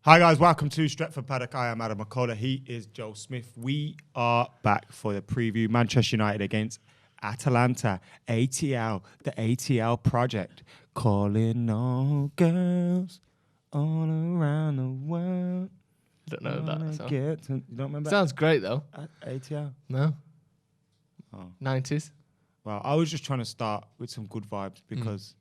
Hi guys, welcome to Stretford, Paddock. I am Adam McCullough. He is Joe Smith. We are back for the preview. Manchester United against Atalanta. ATL, the ATL project. Calling all girls all around the world. I don't know that song. You don't remember? Sounds great though. ATL? No. Oh. 90s. Well, I was just trying to start with some good vibes because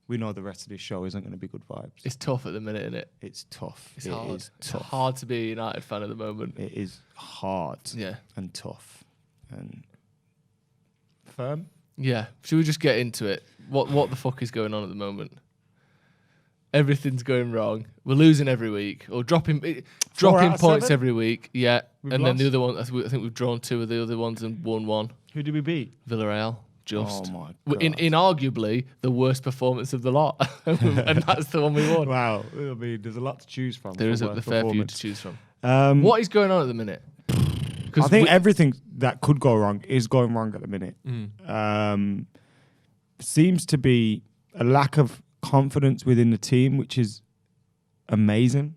we know the rest of this show isn't going to be good vibes. It's tough at the minute, isn't it? It's tough. It's It hard. is It's tough. hard to be a United fan at the moment. It is hard and tough and firm. Yeah. Should we just get into it? What the fuck is going on at the moment? Everything's going wrong. We're losing every week or dropping points 7? every week. Yeah. We've and lost. then the other one, I think we've drawn 2 of the other ones and won 1. Who did we beat? Villarreal. Just. Oh my God. In arguably the worst performance of the lot. And that's the one we won. Wow. I mean, there's a lot to choose from. There is a worst fair few performance. to choose from. What is going on at the minute? I think everything that could go wrong is going wrong at the minute. Seems to be a lack of confidence within the team, which is amazing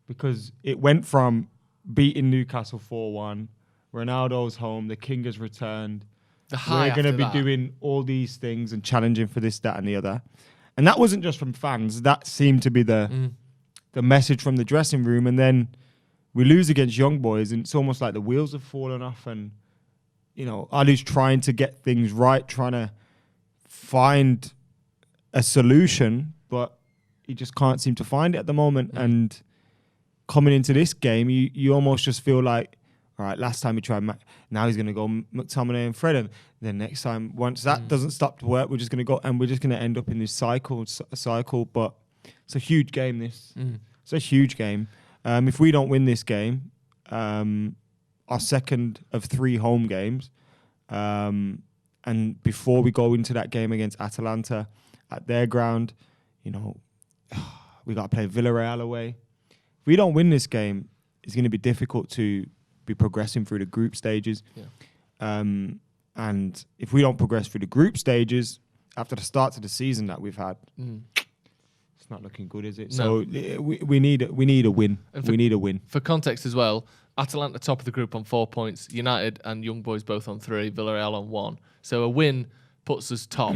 because it went from beating Newcastle 4-1, Ronaldo's home, the King has returned. We're going to be doing all these things and challenging for this, that, and the other. And that wasn't just from fans. That seemed to be the message from the dressing room. And then we lose against young boys, and it's almost like the wheels have fallen off. And, you know, Ali's trying to get things right, trying to find a solution, but he just can't seem to find it at the moment. And coming into this game, you almost just feel like, all right, last time he tried, now he's going to go McTominay and Fred. And then next time, once that doesn't stop to work, we're just going to go and we're just going to end up in this cycle. But it's a huge game, this. It's a huge game. If we don't win this game, our second of 3 home games, and before we go into that game against Atalanta at their ground, you know, we got to play Villarreal away. If we don't win this game, it's going to be difficult to be progressing through the group stages. And if we don't progress through the group stages after the start of the season that we've had, it's not looking good, is it? No. So we need a win. We need a win. For context as well, Atalanta top of the group on 4 points, United and Young Boys both on 3, Villarreal on 1. So a win puts us top,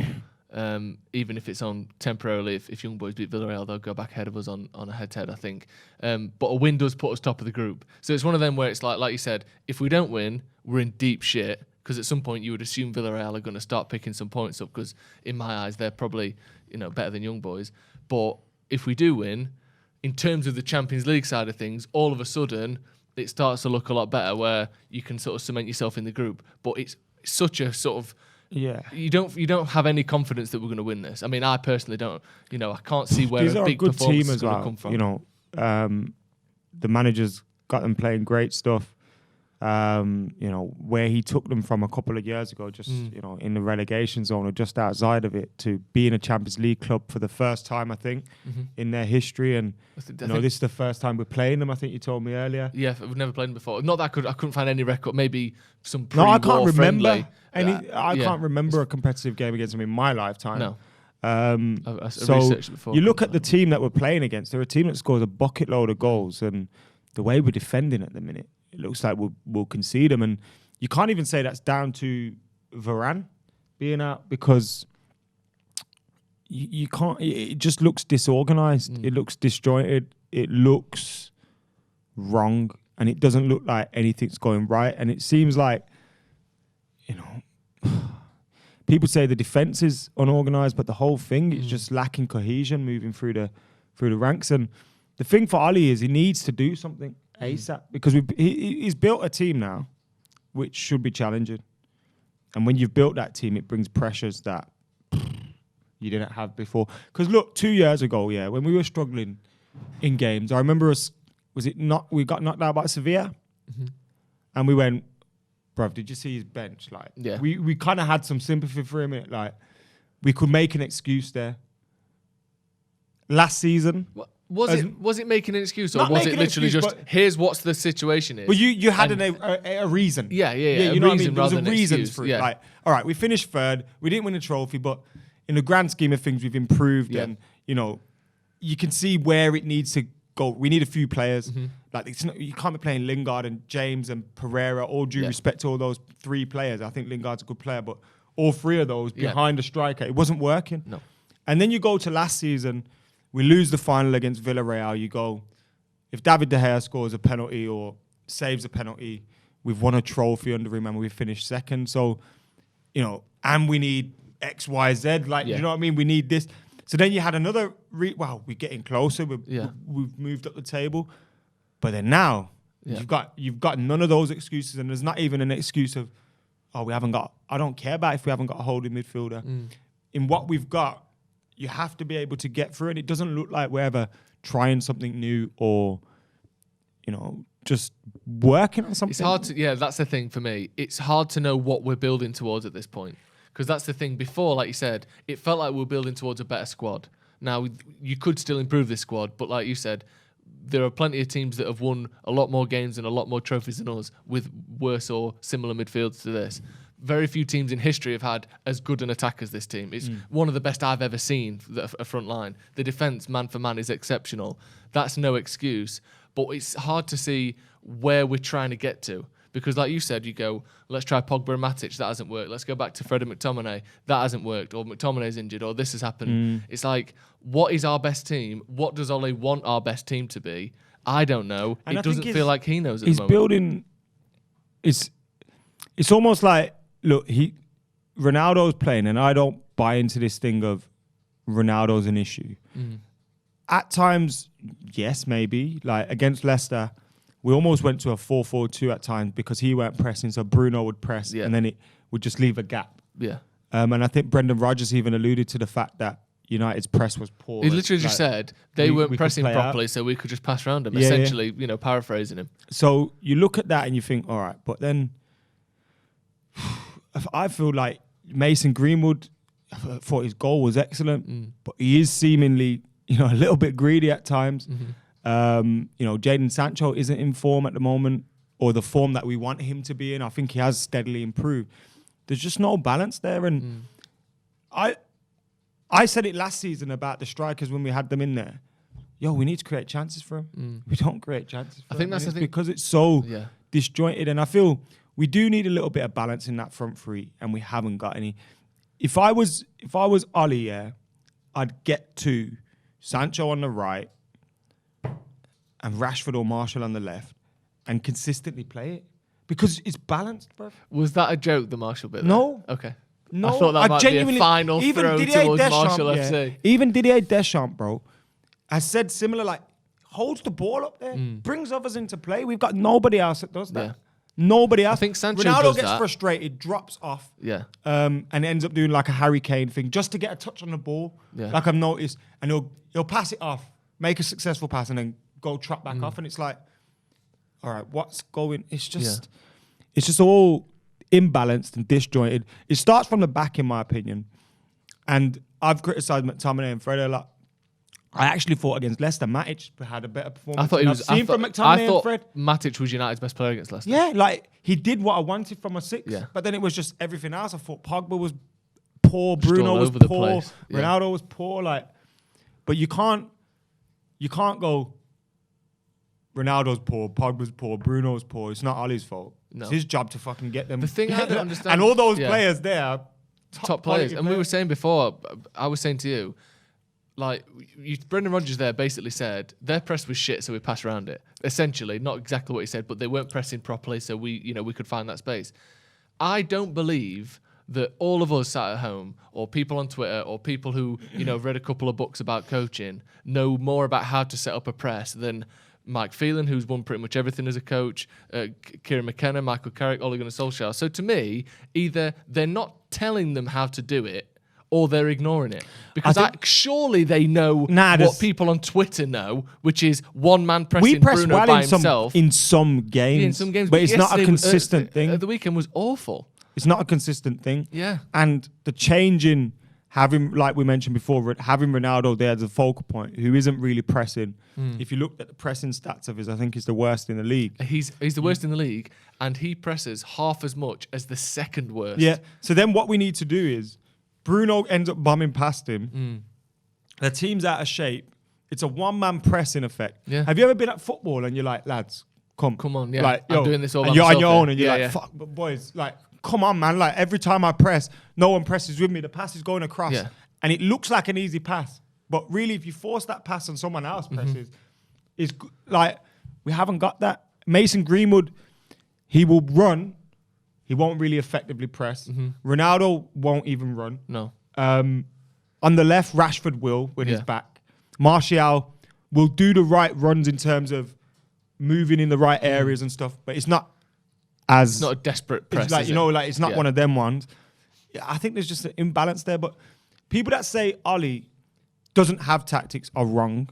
even if it's on temporarily. If Young Boys beat Villarreal, they'll go back ahead of us on a head-to-head, I think. But a win does put us top of the group. So it's one of them where it's like you said, if we don't win, we're in deep shit, because at some point you would assume Villarreal are going to start picking some points up, because in my eyes, they're probably, you know, better than Young Boys. But if we do win, in terms of the Champions League side of things, all of a sudden it starts to look a lot better, where you can sort of cement yourself in the group. But it's such a sort of you don't have any confidence that we're going to win this. I mean, I personally don't. You know, I can't see where These a are big a good performance team is as going to well. come from. You know, the manager's got them playing great stuff. You know, where he took them from a couple of years ago, just you know, in the relegation zone or just outside of it, to being a Champions League club for the first time, I think, in their history. And you know, this is the first time we're playing them. I think you told me earlier. Yeah, we've never played them before. Not that I couldn't find any record. Maybe some No, I can't pre-war remember friendly. I can't remember a competitive game against them in my lifetime. No. I So researched it before. you look at the team that we're playing against. They're a team that scores a bucket load of goals, and the way we're defending at the minute, it looks like we'll concede them. And you can't even say that's down to Varane being out, because you can't. It just looks disorganized. It looks disjointed. It looks wrong, and it doesn't look like anything's going right. And it seems like, you know, people say the defense is unorganized, but the whole thing is just lacking cohesion, moving through the ranks. And the thing for Ali is he needs to do something ASAP, because he's built a team now which should be challenging. And when you've built that team, it brings pressures that you didn't have before. Because look, 2 years ago, when we were struggling in games, I remember we got knocked out by Sevilla, and we went, bruv, did you see his bench? Like, we kind of had some sympathy for him. Like, we could make an excuse there. Last season, was it making an excuse, or was it literally just, here's what the situation is? Well, you had a reason. Yeah. You know what I mean? There was a reason excuse. for it. Like, all right, we finished third. We didn't win a trophy, but in the grand scheme of things, we've improved, and you know, you can see where it needs to go. We need a few players. Like you can't be playing Lingard and James and Pereira. All due respect to all those 3 players. I think Lingard's a good player, but all 3 of those behind the striker, it wasn't working. No. And then you go to last season, we lose the final against Villarreal. You go, if David De Gea scores a penalty or saves a penalty, we've won a trophy under him and we finished second. So, and we need X, Y, Z. Like, you know what I mean? We need this. So then you had another, we're getting closer. We've moved up the table. But then now, you've got none of those excuses. And there's not even an excuse of, I don't care about if we haven't got a holding midfielder. In what we've got, you have to be able to get through. And it doesn't look like we're ever trying something new or, just working on something. It's hard to, that's the thing for me. It's hard to know what we're building towards at this point. Because that's the thing. Before, like you said, it felt like we were building towards a better squad. Now, you could still improve this squad, but like you said, there are plenty of teams that have won a lot more games and a lot more trophies than us with worse or similar midfields to this. Very few teams in history have had as good an attack as this team. It's one of the best I've ever seen, a front line. The defence, man for man, is exceptional. That's no excuse. But it's hard to see where we're trying to get to. Because like you said, you go, let's try Pogba and Matic. That hasn't worked. Let's go back to Fred and McTominay. That hasn't worked. Or McTominay's injured. Or this has happened. It's like, what is our best team? What does Ole want our best team to be? I don't know. And it doesn't feel like he knows at the moment. He's building... It's almost like, look, Ronaldo's playing, and I don't buy into this thing of Ronaldo's an issue. At times, yes, maybe. Like against Leicester, we almost went to a 4-4-2 at times because he weren't pressing, so Bruno would press, and then it would just leave a gap. Yeah. And I think Brendan Rodgers even alluded to the fact that United's press was poor. He literally just said they weren't pressing properly, so we could just pass around them. Essentially, paraphrasing him. So you look at that and you think, all right, but then I feel like Mason Greenwood, I thought his goal was excellent, but he is seemingly, a little bit greedy at times. Jadon Sancho isn't in form at the moment, or the form that we want him to be in. I think he has steadily improved. There's just no balance there. And I said it last season about the strikers when we had them in there. We need to create chances for them. We don't create chances for them. That's the thing. Because it's so disjointed. And I feel we do need a little bit of balance in that front three, and we haven't got any. If I was Ollie, I'd get to Sancho on the right and Rashford or Marshall on the left and consistently play it. Because it's balanced, bro. Was that a joke, the Marshall bit? No. Okay. No. I thought that might be a final throw towards Marshall FC. Even Didier Deschamps, bro, has said similar, like, holds the ball up there, brings others into play. We've got nobody else that does that. Yeah. Nobody else. I think Sancho Ronaldo gets frustrated, drops off, and ends up doing like a Harry Kane thing just to get a touch on the ball, like I've noticed, and he'll pass it off, make a successful pass, and then go trap back off, and it's like, all right, what's going? It's just all imbalanced and disjointed. It starts from the back, in my opinion, and I've criticised McTominay and Fred a lot. I actually thought against Leicester, Matic had a better performance. I thought he was. I thought Fred. Matic was United's best player against Leicester. Yeah, like he did what I wanted from a six. Yeah. But then it was just everything else. I thought Pogba was poor, Bruno was poor, Ronaldo was poor. Like, but you can't go. Ronaldo's poor, Pogba's poor, Bruno's poor. It's not Ollie's fault. No. It's his job to fucking get them. The thing I don't understand, and all those players there, top players. And we were saying before, I was saying to you. Like, Brendan Rodgers there basically said their press was shit, so we passed around it. Essentially, not exactly what he said, but they weren't pressing properly, so we could find that space. I don't believe that all of us sat at home, or people on Twitter, or people who read a couple of books about coaching, know more about how to set up a press than Mike Phelan, who's won pretty much everything as a coach, Kieran McKenna, Michael Carrick, Ole Gunnar Solskjaer. So to me, either they're not telling them how to do it, or they're ignoring it. Because surely they know what people on Twitter know, which is one man pressing Bruno by himself. In some games. Yeah, in some games. But it's not a consistent thing. The weekend was awful. It's not a consistent thing. Yeah. And the change in having, like we mentioned before, having Ronaldo there as a focal point, who isn't really pressing. If you look at the pressing stats of his, I think he's the worst in the league. He's the worst in the league, and he presses half as much as the second worst. Yeah. So then what we need to do is, Bruno ends up bombing past him. The team's out of shape. it's a one-man press in effect. Yeah. Have you ever been at football and you're like, lads, come on, yeah. Like, I'm doing this all by and you're on myself your here. own and you're like, fuck, but boys, like, come on, man. Like, every time I press, no one presses with me. The pass is going across. Yeah. And it looks like an easy pass. But really, if you force that pass and someone else presses, it's like, we haven't got that. Mason Greenwood, he will run. He won't really effectively press. Ronaldo won't even run. No. On the left, Rashford will when he's back. Martial will do the right runs in terms of moving in the right areas and stuff, but it's not as... It's not a desperate press, It's like, it's not one of them ones. Yeah, I think there's just an imbalance there, but people that say Oli doesn't have tactics are wrong,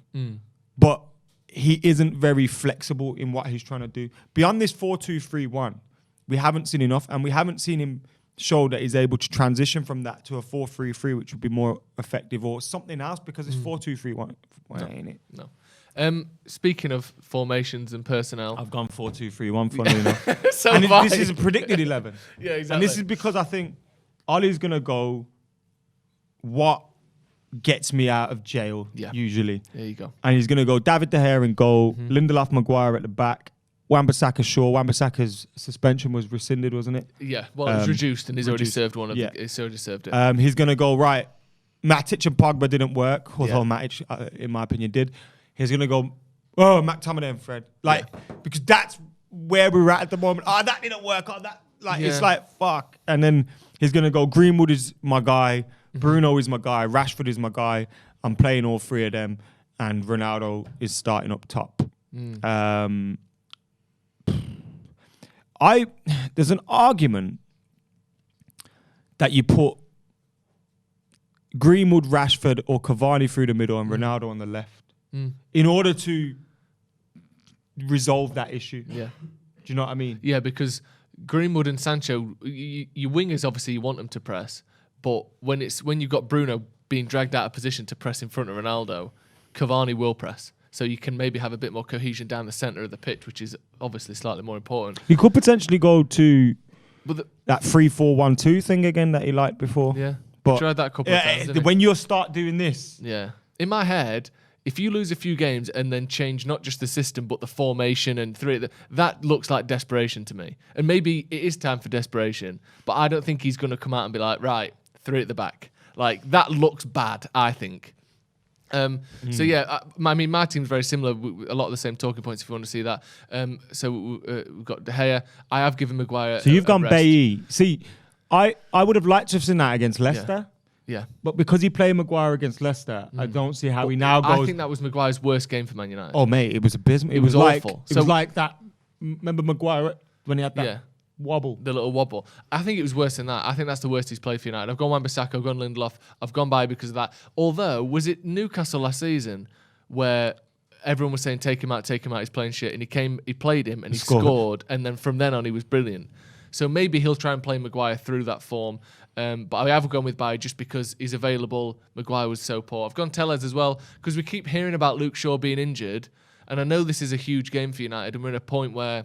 but he isn't very flexible in what he's trying to do. Beyond this 4-2-3-1, we haven't seen enough, and we haven't seen him show that he's able to transition from that to a 4-3-3, which would be more effective, or something else, because it's 4-2-3-1, ain't it? No. Speaking of formations and personnel, I've gone 4-2-3-1, funnily enough. So and have I. this is a predicted 11. Yeah, exactly. And this is because I think Ollie's going to go what gets me out of jail, usually. There you go. And he's going to go David De Gea in goal, Lindelof, Maguire at the back, Wan-Bissaka, Shaw. Wan-Bissaka's suspension was rescinded, wasn't it? Yeah, well, it was reduced, and he's already served one of the... He's already served it. He's going to go, right, Matic and Pogba didn't work, although Matic, in my opinion, did. He's going to go, McTominay and Fred. Because that's where we're at the moment. Oh, that didn't work. Oh, that... It's like, fuck. And then he's going to go, Greenwood is my guy, Bruno is my guy, Rashford is my guy. I'm playing all three of them, and Ronaldo is starting up top. There's an argument that you put Greenwood, Rashford, or Cavani through the middle and Ronaldo on the left in order to resolve that issue. Yeah. Do you know what I mean? Yeah, because Greenwood and Sancho, your wingers obviously you want them to press, but when you've got Bruno being dragged out of position to press in front of Ronaldo, Cavani will press. So you can maybe have a bit more cohesion down the centre of the pitch, which is obviously slightly more important. You could potentially go to that 3-4-1-2 thing again that he liked before. Yeah, but tried that a couple of times. When you start doing this, in my head, if you lose a few games and then change not just the system but the formation and that looks like desperation to me. And maybe it is time for desperation, but I don't think he's going to come out and be like, right, 3 at the back. Like that looks bad, I think. So yeah, I mean, my team's very similar. A lot of the same talking points. If you want to see that, so we've got De Gea. I have given Maguire. So you've gone Bailly. See, I would have liked to have seen that against Leicester. Yeah. But because he played Maguire against Leicester, I don't see how he now goes. I think that was Maguire's worst game for Man United. Oh mate, it was abysmal. It was awful. It was like that. Remember Maguire when he had that wobble? The little wobble. I think it was worse than that. I think that's the worst he's played for United. I've gone Wan-Bissaka, I've gone Lindelof, I've gone by because of that. Although, was it Newcastle last season where everyone was saying take him out, he's playing shit, and he played him and he scored, and then from then on he was brilliant. So maybe he'll try and play Maguire through that form. But I have gone with Bailly just because he's available. Maguire was so poor. I've gone Tellez as well because we keep hearing about Luke Shaw being injured, and I know this is a huge game for United, and we're at a point where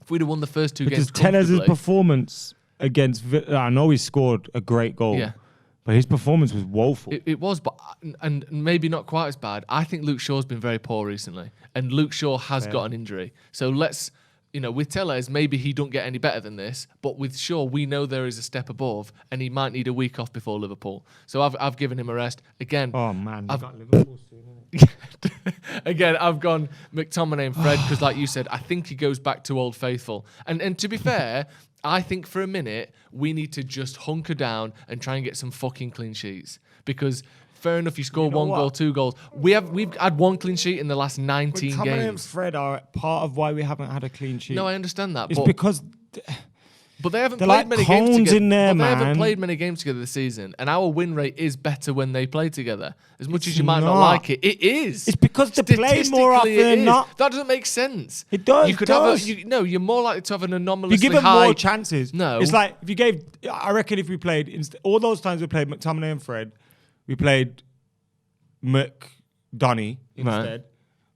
if we'd have won the first two games comfortably... Tellez's performance against... I know he scored a great goal, but his performance was woeful. It was, but and maybe not quite as bad. I think Luke Shaw's been very poor recently, and Luke Shaw has got an injury. So let's... with Tellez, maybe he don't get any better than this, but with Shaw, we know there is a step above, and he might need a week off before Liverpool. So I've given him a rest. Again... Oh, man, you've got Liverpool soon, Again, I've gone McTominay and Fred because, like you said, I think he goes back to Old Faithful. And to be fair, I think for a minute we need to just hunker down and try and get some fucking clean sheets. Because fair enough, you score one goal, 2 goals. We've had 1 clean sheet in the last 19 McTominay games. and Fred are part of why we haven't had a clean sheet. No, I understand that. It's because... But they haven't They're played like many games together. in there, They haven't man. played many games together this season, and our win rate is better when they play together. As much as you might not like it, it is. It's because they play more often than not. That doesn't make sense. It does. You could you're more likely to have an anomaly. You give them high. more chances. No, it's like if you gave. I reckon if we played all those times we played McTominay and Fred, we played Donny instead,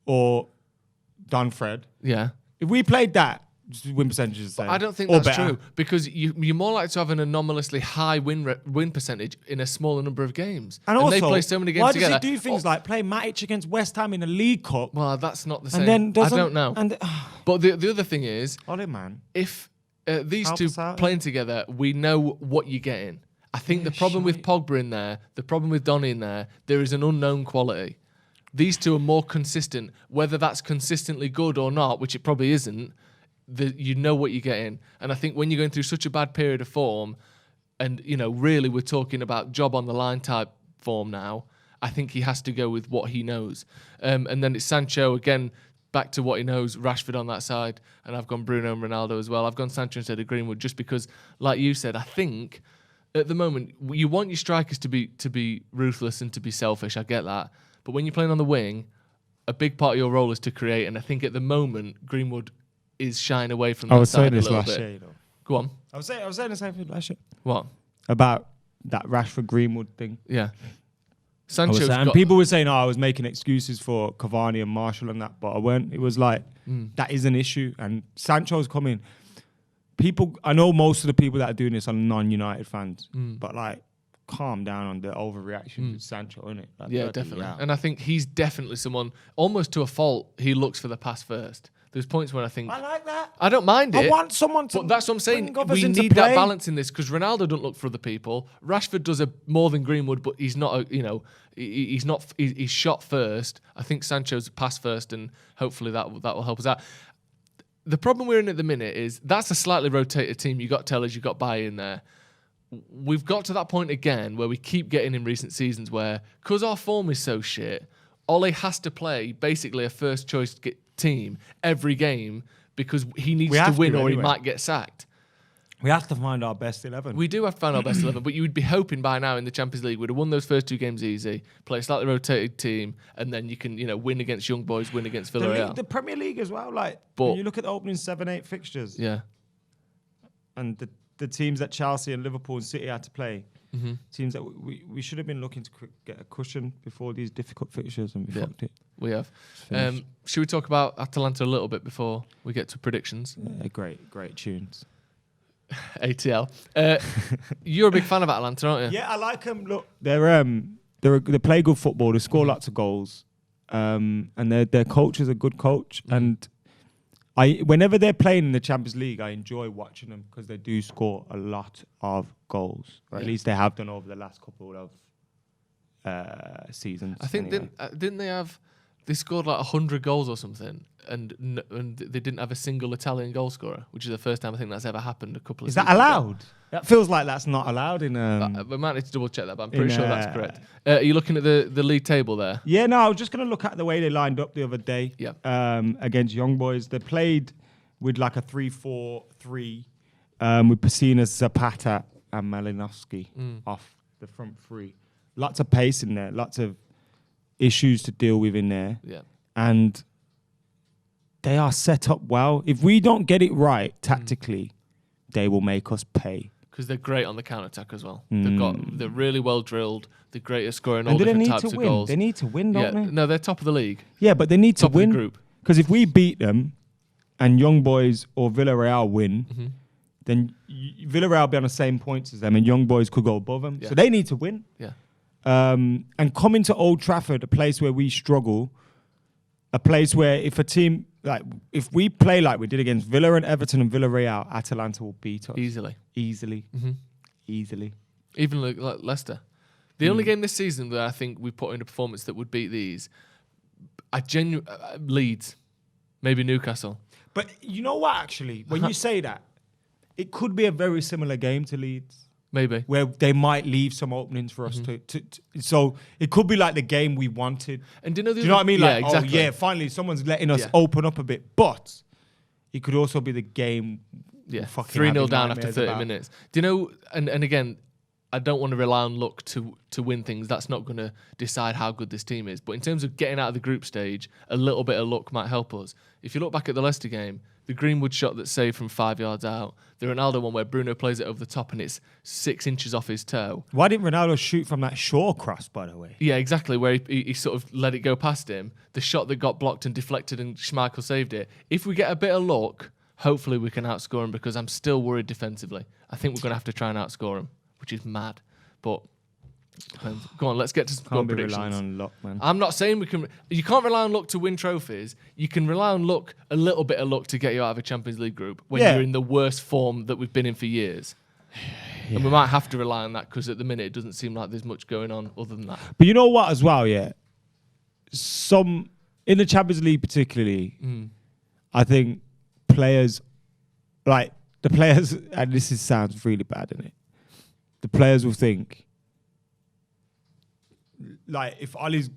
or Don Fred. Yeah. If we played that, win percentage is the same. I don't think Or that's better. true because you're more likely to have an anomalously high win percentage in a smaller number of games. And also, they play so many games why together. does he do things like play Matic against West Ham in a League Cup? Well, that's not the same. And then I doesn't, don't know. And But the other thing is, Ollie, man. if these Help two us out, playing together, we know what you're getting. I think the problem with Pogba in there, the problem with Donny in there is an unknown quality. These two are more consistent. Whether that's consistently good or not, which it probably isn't, you know what you're getting. And I think when you're going through such a bad period of form, and really we're talking about job on the line type form now, I think he has to go with what he knows. And then it's Sancho again. Back to what he knows, Rashford on that side, and I've gone Bruno and Ronaldo as well. I've gone Sancho instead of Greenwood just because, like you said, I think at the moment you want your strikers to be ruthless and to be selfish. I get that, but when you're playing on the wing, a big part of your role is to create, and I think at the moment Greenwood is shying away from that side a little bit. Go on. I was saying the same thing last year. What? About that Rashford Greenwood thing. Yeah. Sancho's and people were saying, I was making excuses for Cavani and Marshall and that, but I weren't. It was like, that is an issue. And Sancho's coming. I know most of the people that are doing this are non-United fans, but like, calm down on the overreaction with Sancho, innit? Like, yeah, definitely. And I think he's definitely someone, almost to a fault, he looks for the pass first. There's points when I think... I like that. I don't mind it. I want someone to... But that's what I'm saying. We need that balance in this because Ronaldo doesn't look for other people. Rashford does more than Greenwood, but he's not, he's shot first. I think Sancho's pass first, and hopefully that will help us out. The problem we're in at the minute is that's a slightly rotated team. You got Tellers, you got Bailly in there. We've got to that point again where we keep getting in recent seasons where, because our form is so shit, Ole has to play basically a first choice team every game because he needs to win or he might get sacked. We have to find our best 11. We do have to find our best 11, but you would be hoping by now in the Champions League we'd have won those first two games easy, play a slightly rotated team, and then you can win against young boys, win against Villarreal. The Premier League as well, when you look at the opening 7-8 fixtures, and the teams that Chelsea and Liverpool and City had to play, teams that we should have been looking to get a cushion before these difficult fixtures, and we fucked it. We have. Should we talk about Atalanta a little bit before we get to predictions? Yeah, great tunes. ATL. You're a big fan of Atalanta, aren't you? Yeah, I like them. Look, they play good football. They score lots of goals, and their coach is a good coach. And whenever they're playing in the Champions League, I enjoy watching them because they do score a lot of goals, or at least they have done over the last couple of seasons. I think didn't they have? They scored like 100 goals or something, and they didn't have a single Italian goal scorer, which is the first time I think that's ever happened. Is that allowed? That feels like that's not allowed in. We might need to double check that, but I'm pretty sure that's correct. Are you looking at the league table there? Yeah, no, I was just going to look at the way they lined up the other day. Yeah. Against Young Boys, they played with like a 3-4-3 with Pacina, Zapata, and Malinowski off the front three. Lots of pace in there, lots of issues to deal with in there. Yeah. And they are set up well. If we don't get it right tactically, they will make us pay. Because they're great on the counter-attack as well. They're really well drilled. They're great at scoring all different types of goals. They need to win, don't they? No, they're top of the league. Yeah, but they need to win. Top of the group. Because if we beat them and Young Boys or Villarreal win, then Villarreal will be on the same points as them and Young Boys could go above them. Yeah. So they need to win. Yeah. And coming to Old Trafford, a place where we struggle, a place where if we play like we did against Villa and Everton and Villarreal, Atalanta will beat us. Easily. Easily. Even like Leicester. The only game this season that I think we put in a performance that would beat these, Leeds, maybe Newcastle. But you know what, actually, when you say that, it could be a very similar game to Leeds. Maybe. Where they might leave some openings for us to so it could be like the game we wanted. And do you know what I mean? Yeah, like, exactly. Finally someone's letting us open up a bit. But it could also be the game 3-0 down after 30 minutes. Do you know, and again, I don't want to rely on luck to win things. That's not going to decide how good this team is. But in terms of getting out of the group stage, a little bit of luck might help us. If you look back at the Leicester game, the Greenwood shot that's saved from 5 yards out, the Ronaldo one where Bruno plays it over the top and it's 6 inches off his toe. Why didn't Ronaldo shoot from that Shaw cross, by the way? Yeah, exactly, where he sort of let it go past him. The shot that got blocked and deflected and Schmeichel saved it. If we get a bit of luck, Hopefully we can outscore them because I'm still worried defensively. I think we're going to have to try and outscore them, which is mad. But depends. Go on, let's get to score predictions. Relying on luck, man. I'm not saying we can. You can't rely on luck to win trophies. You can rely on luck, a little bit of luck to get you out of a Champions League group when you're in the worst form that we've been in for years. Yeah. And we might have to rely on that because at the minute it doesn't seem like there's much going on other than that. But you know what as well, yeah? In the Champions League particularly, I think players, and this sounds really bad, isn't it? The players will think, like, if Ollie's,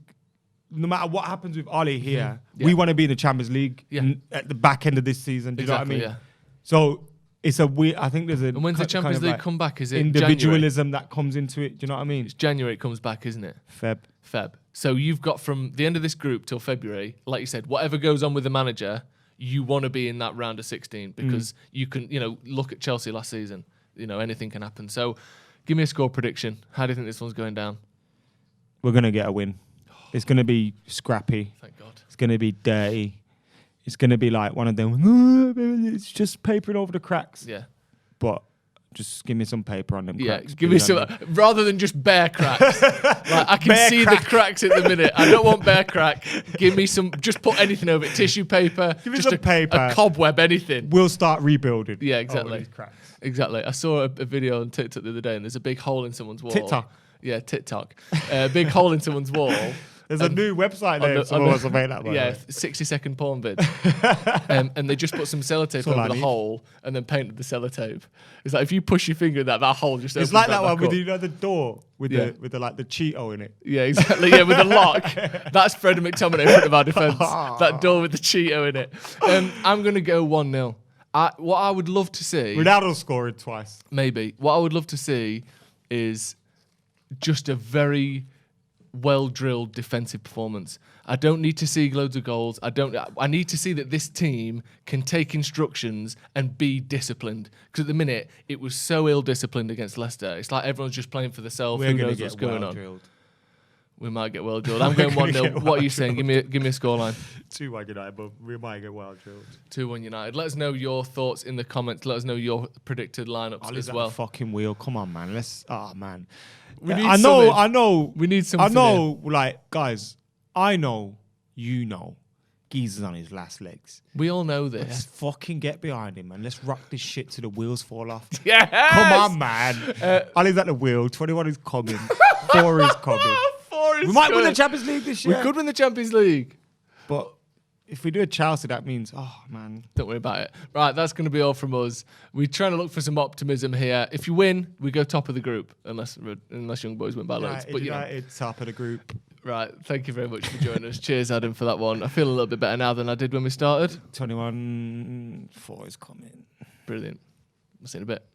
no matter what happens with Ollie here, we want to be in the Champions League at the back end of this season. Do you know what I mean? Yeah. So it's a weird. I think there's a. And when's the Champions League come back? Is it individualism January? That comes into it? Do you know what I mean? It's January. It comes back, isn't it? Feb. So you've got from the end of this group till February, like you said, whatever goes on with the manager, you want to be in that round of 16 because you can, look at Chelsea last season. Anything can happen. So give me a score prediction. How do you think this one's going down? We're going to get a win. It's going to be scrappy. Thank God. It's going to be dirty. It's going to be like one of them, it's just papering over the cracks. Yeah. But just give me some paper on them cracks. Yeah, give me some, rather than just bare cracks. I can see the cracks at the minute. I don't want bare crack. Give me some, just put anything over it. Tissue paper. Give me just some paper. A cobweb, anything. We'll start rebuilding. Yeah, exactly. These cracks. Exactly. I saw a video on TikTok the other day and there's a big hole in someone's wall. TikTok? Yeah, TikTok. A big hole in someone's wall. There's a new website there. Someone wants to make that one. Yeah, 60-second porn vid. And they just put some sellotape over the hole and then painted the sellotape. It's like if you push your finger in that hole just opens. It's like that one with the door with the Cheeto in it. Yeah, exactly. Yeah, with the lock. That's Fred and McTominay in front of our defence. That door with the Cheeto in it. I'm going to go 1-0. What I would love to see... Ronaldo scoring twice. Maybe. What I would love to see is just a very well-drilled defensive performance. I don't need to see loads of goals. I need to see that this team can take instructions and be disciplined. Because at the minute, it was so ill-disciplined against Leicester. It's like everyone's just playing for themselves. Who knows what's going on? Drilled. We might get well drilled. I'm going 1-0. What are you saying? Give me a scoreline. 2-1 United, but we might get well drilled. 2-1 United. Let us know your thoughts in the comments. Let us know your predicted lineups as well. Fucking wheel. Come on, man. Man. I know. We need something. I know, guys, I know, Geezer's on his last legs. We all know this. Let's fucking get behind him, man. Let's rock this shit till the wheels fall off. Yes! Come on, man. Ali's at the wheel. 21 is coming. 4 is coming. We might win the Champions League this year. We could win the Champions League. But if we do a Chelsea, that means, man. Don't worry about it. Right, that's going to be all from us. We're trying to look for some optimism here. If you win, we go top of the group, unless Young Boys win by loads. But United, top of the group. Right, thank you very much for joining us. Cheers, Adam, for that one. I feel a little bit better now than I did when we started. 21-4 is coming. Brilliant. We'll see you in a bit.